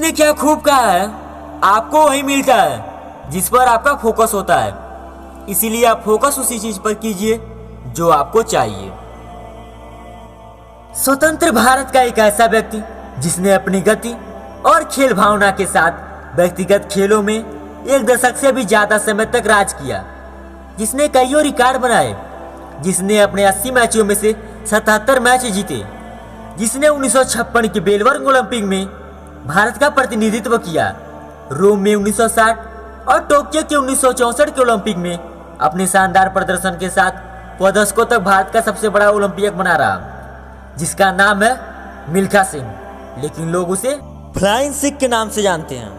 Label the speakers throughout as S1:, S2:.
S1: ने क्या खूब कहा है, आपको वही मिलता है जिस पर आपका फोकस होता है। इसीलिए आप फोकस उसी चीज पर कीजिए जो आपको चाहिए। स्वतंत्र भारत का एक ऐसा व्यक्ति जिसने अपनी गति और खेल भावना के साथ व्यक्तिगत खेलों में एक दशक से भी ज्यादा समय तक राज किया, जिसने कईयों रिकॉर्ड बनाए, जिसने अपने 80 मैचों में से 77 मैच जीते, जिसने 1956 के मेलबर्न ओलंपिक में भारत का प्रतिनिधित्व किया, रोम में 1960 और टोक्यो के 1964 के ओलंपिक में अपने शानदार प्रदर्शन के साथ 2 दशकों तक भारत का सबसे बड़ा ओलंपियक बना रहा, जिसका नाम है मिल्खा सिंह, लेकिन लोग उसे फ्लाइंग सिख के नाम से जानते हैं।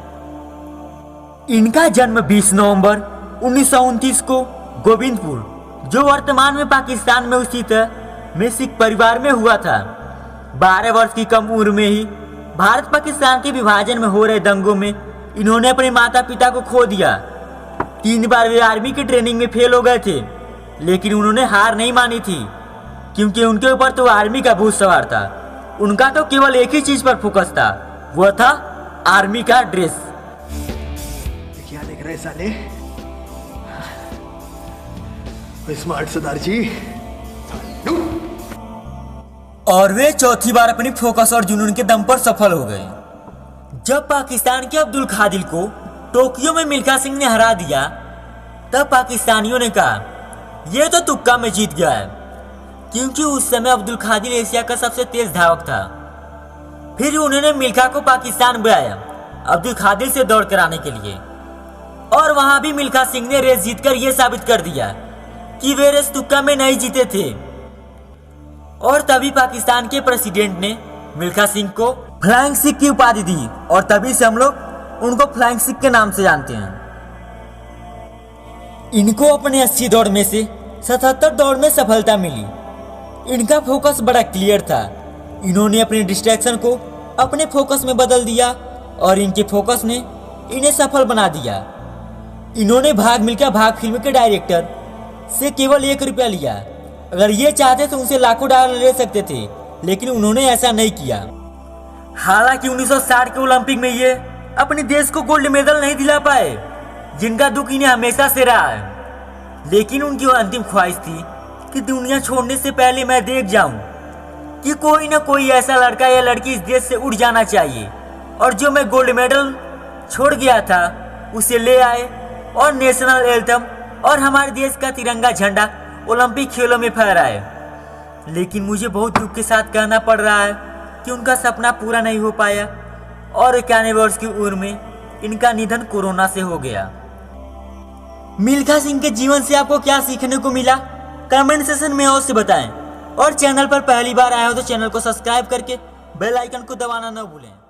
S1: इनका जन्म 20 नवंबर 1929 को गोविंदपुर, जो वर्तमान में पाकिस्तान में स्थित है, में सिख परिवार में हुआ था। 12 वर्ष की कम उम्र में ही भारत पाकिस्तान के विभाजन में हो रहे दंगों में इन्होंने अपने माता पिता को खो दिया। 3 बार वे आर्मी की ट्रेनिंग में फेल हो गए थे, लेकिन उन्होंने हार नहीं मानी थी, क्योंकि उनके ऊपर तो आर्मी का भूत सवार था। उनका तो केवल एक ही चीज पर फोकस था, वो था आर्मी का ड्रेस।
S2: क्या देख रहे साले? स्मार्ट सरदार जी।
S1: और वे चौथी बार अपनी फोकस और जुनून के दम पर सफल हो गए। जब पाकिस्तान के अब्दुल खादिर को टोक्यो में मिल्खा सिंह ने हरा दिया, तब पाकिस्तानियों ने कहा यह तो तुक्का में जीत गया है, क्योंकि उस समय अब्दुल खादिर एशिया का सबसे तेज धावक था। फिर उन्होंने मिल्खा को पाकिस्तान बुलाया अब्दुल खादिर से दौड़ कराने के लिए, और वहां भी मिल्खा सिंह ने रेस जीतकर यह साबित कर दिया कि वे रेस तुक्का में नहीं जीते थे। और तभी पाकिस्तान के प्रेसिडेंट ने मिल्खा सिंह को फ्लाइंग सिख की उपाधि दी, और तभी से हम लोग उनको फ्लाइंग सिख के नाम से जानते हैं। इनको अपने 80 दौड़ में से 77 दौड़ में सफलता मिली। इनका फोकस बड़ा क्लियर था। इन्होंने अपने डिस्ट्रैक्शन को अपने फोकस में बदल दिया, और इनके फोकस ने इन्हें सफल बना दिया। इन्होंने भाग मिल्खा भाग फिल्म के डायरेक्टर से केवल 1 रुपया लिया। अगर ये चाहते तो उनसे लाखों डॉलर ले सकते थे, लेकिन उन्होंने ऐसा नहीं किया। हालांकि 1960 के ओलंपिक में ये अपने देश को गोल्ड मेडल नहीं दिला पाए, जिनका दुख इन्हें हमेशा से रहा है। लेकिन उनकी अंतिम ख्वाहिश थी कि दुनिया छोड़ने से पहले मैं देख जाऊं कि कोई ना कोई ऐसा लड़का या लड़की इस देश से उड़ जाना चाहिए, और जो मैं गोल्ड मेडल छोड़ गया था उसे ले आए, और नेशनल एंथम और हमारे देश का तिरंगा झंडा ओलंपिक खेलों में फहराए। लेकिन मुझे बहुत दुख के साथ कहना पड़ रहा है कि उनका सपना पूरा नहीं हो पाया, और 91 वर्ष की उम्र में इनका निधन कोरोना से हो गया। मिल्खा सिंह के जीवन से आपको क्या सीखने को मिला, कमेंट सेक्शन में अवश्य बताएं, और चैनल पर पहली बार आए हो तो चैनल को सब्सक्राइब करके बेल आइकन को दबाना न भूलें।